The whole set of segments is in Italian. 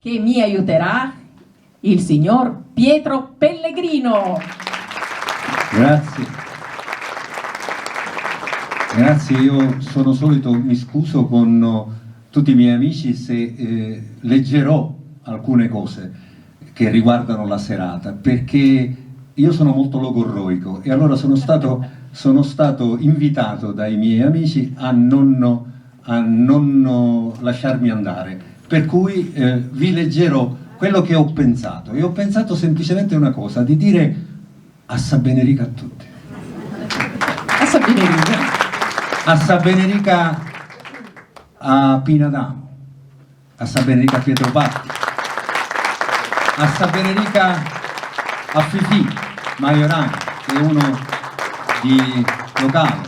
che mi aiuterà il signor Pietro Pellegrino. Grazie. Grazie, io sono solito, mi scuso con tutti i miei amici se leggerò alcune cose che riguardano la serata, perché io sono molto logorroico e allora sono stato invitato dai miei amici a non lasciarmi andare, per cui vi leggerò quello che ho pensato, e ho pensato semplicemente una cosa, di dire a Sa Benerica a tutti. A Sa Benerica. A Sa Benerica a Pina D'Amo, a Sa Benerica a Pietro Patti, a Sa Benerica a Fifì Maiorani, che è uno di locale.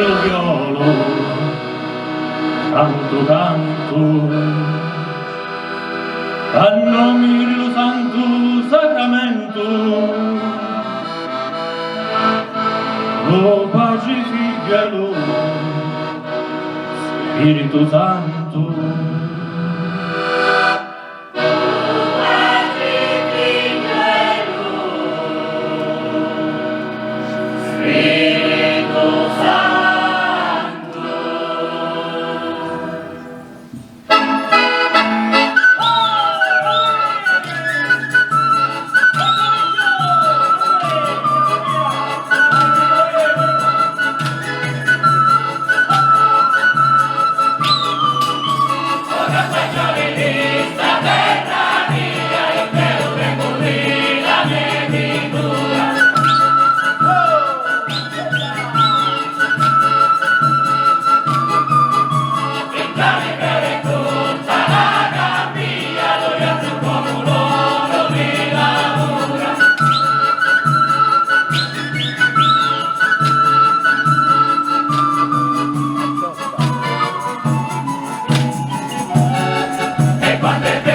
il violo, canto canto, a nome dello Santo Sacramento, lo Padre Figliolo, Spirito Santo. Quando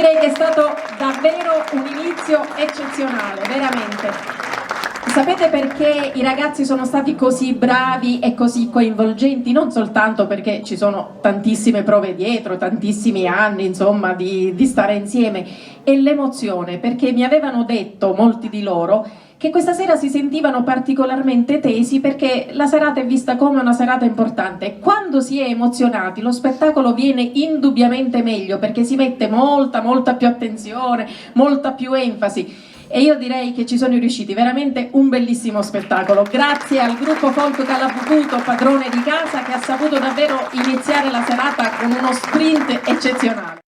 direi che è stato davvero un inizio eccezionale, veramente. Sapete perché i ragazzi sono stati così bravi e così coinvolgenti? Non soltanto perché ci sono tantissime prove dietro, tantissimi anni, insomma, di stare insieme, e l'emozione, perché mi avevano detto molti di loro che questa sera si sentivano particolarmente tesi perché la serata è vista come una serata importante. Quando si è emozionati lo spettacolo viene indubbiamente meglio, perché si mette molta più attenzione, molta più enfasi. E io direi che ci sono riusciti, veramente un bellissimo spettacolo. Grazie al gruppo Folk Calapucuto, padrone di casa, che ha saputo davvero iniziare la serata con uno sprint eccezionale.